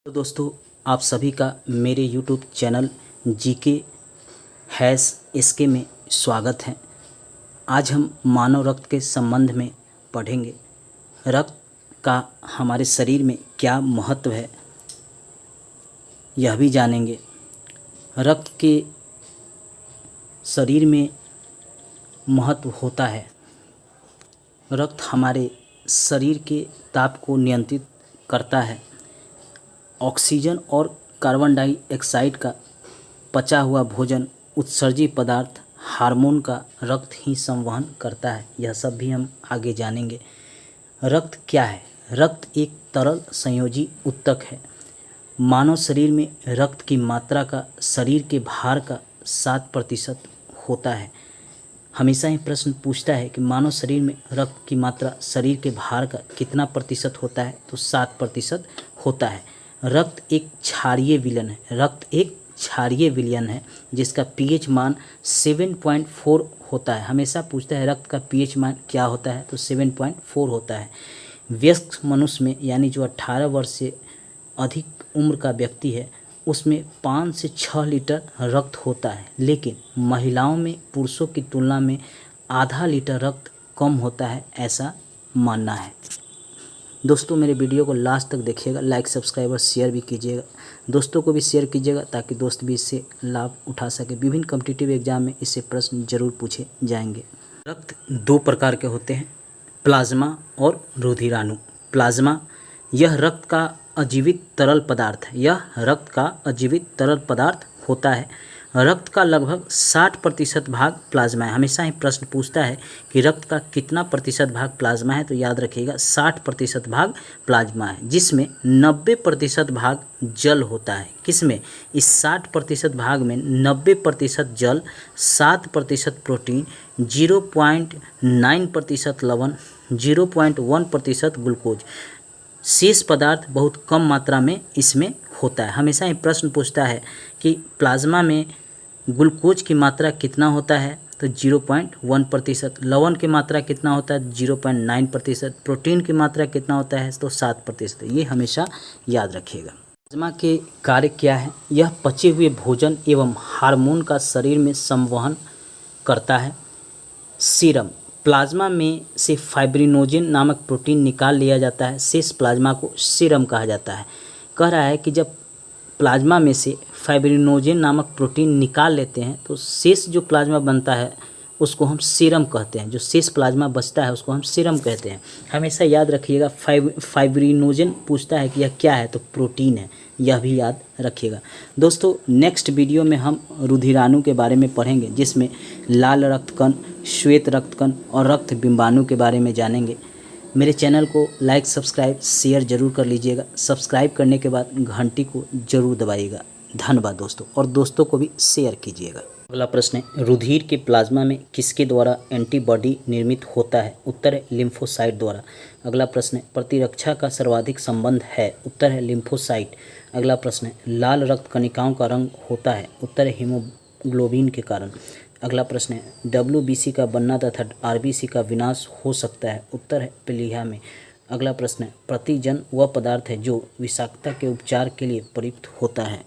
तो दोस्तों, आप सभी का मेरे YouTube चैनल GK-SK में स्वागत है। आज हम मानव रक्त के संबंध में पढ़ेंगे। रक्त का हमारे शरीर में क्या महत्व है, यह भी जानेंगे। रक्त के शरीर में महत्व होता है। रक्त हमारे शरीर के ताप को नियंत्रित करता है। ऑक्सीजन और कार्बन डाइऑक्साइड का पचा हुआ भोजन, उत्सर्जित पदार्थ, हार्मोन का रक्त ही संवहन करता है। यह सब भी हम आगे जानेंगे। रक्त क्या है? रक्त एक तरल संयोजी ऊतक है। मानव शरीर में रक्त की मात्रा का शरीर के भार का 7% होता है। हमेशा ही प्रश्न पूछता है कि मानव शरीर में रक्त की मात्रा शरीर के भार का कितना प्रतिशत होता है, तो 7% होता है। रक्त एक क्षारीय विलयन है। रक्त एक क्षारीय विलयन है जिसका pH मान 7.4 होता है। हमेशा पूछता है रक्त का pH मान क्या होता है, तो 7.4 होता है। वयस्क मनुष्य में, यानी जो 18 वर्ष से अधिक उम्र का व्यक्ति है, उसमें 5 से 6 लीटर रक्त होता है। लेकिन महिलाओं में पुरुषों की तुलना में आधा लीटर रक्त कम होता है, ऐसा मानना है। दोस्तों, मेरे वीडियो को लास्ट तक देखिएगा। लाइक, सब्सक्राइब और शेयर भी कीजिएगा। दोस्तों को भी शेयर कीजिएगा ताकि दोस्त भी इससे लाभ उठा सके। विभिन्न कॉम्पिटिटिव एग्जाम में इससे प्रश्न जरूर पूछे जाएंगे। रक्त 2 प्रकार के होते हैं, प्लाज्मा और रुधिराणु। प्लाज्मा यह रक्त का अजीवित तरल पदार्थ है। यह रक्त का अजीवित तरल पदार्थ होता है। रक्त का लगभग 60% भाग प्लाज्मा है। हमेशा ही प्रश्न पूछता है कि रक्त का कितना प्रतिशत भाग प्लाज्मा है, तो याद रखिएगा 60% भाग प्लाज्मा है, जिसमें 90% भाग जल होता है। किसमें? इस 60% भाग में 90% जल, 7% प्रोटीन, 0.9% लवण, 0.1% ग्लूकोज। शेष पदार्थ बहुत कम मात्रा में इसमें होता है। हमेशा ही प्रश्न पूछता है कि प्लाज्मा में ग्लूकोज की मात्रा कितना होता है, तो 0.1%। लवण की मात्रा कितना होता है, 0.9%। प्रोटीन की मात्रा कितना होता है, तो 7%। ये हमेशा याद रखिएगा। प्लाज्मा के कार्य क्या है? यह पचे हुए भोजन एवं हार्मोन का शरीर में संवहन करता है। सीरम, प्लाज्मा में से फाइब्रिनोजेन नामक प्रोटीन निकाल लिया जाता है। शेष प्लाज्मा को सीरम कहा जाता है। कह रहा है कि जब प्लाज्मा में से फाइब्रिनोजेन नामक प्रोटीन निकाल लेते हैं तो शेष जो प्लाज्मा बनता है उसको हम सीरम कहते हैं। जो शेष प्लाज्मा बचता है उसको हम सीरम कहते हैं। हमेशा याद रखिएगा। फाइब्रिनोजेन पूछता है कि यह क्या है, तो प्रोटीन है। यह भी याद रखिएगा। दोस्तों, नेक्स्ट वीडियो में हम रुधिराणु के बारे में पढ़ेंगे, जिसमें लाल रक्तकण, श्वेत रक्तकण और रक्त बिंबाणु के बारे में जानेंगे। मेरे चैनल को लाइक, सब्सक्राइब, शेयर जरूर कर लीजिएगा। सब्सक्राइब करने के बाद घंटी को जरूर दबाइएगा। धन्यवाद दोस्तों, और दोस्तों को भी शेयर कीजिएगा। अगला प्रश्न है, रुधिर के प्लाज्मा में किसके द्वारा एंटीबॉडी निर्मित होता है? उत्तर है लिम्फोसाइट द्वारा। अगला प्रश्न है, प्रतिरक्षा का सर्वाधिक संबंध है? उत्तर है लिम्फोसाइट। अगला प्रश्न है, लाल रक्त कणिकाओं का रंग होता है? उत्तर है हीमोग्लोबिन के कारण। अगला प्रश्न है, WBC का बनना तथा RBC का विनाश हो सकता है? उत्तर है प्लीहा में। अगला प्रश्न है, प्रतिजन वह पदार्थ है जो विषाक्तता के उपचार के लिए प्रयुक्त होता है?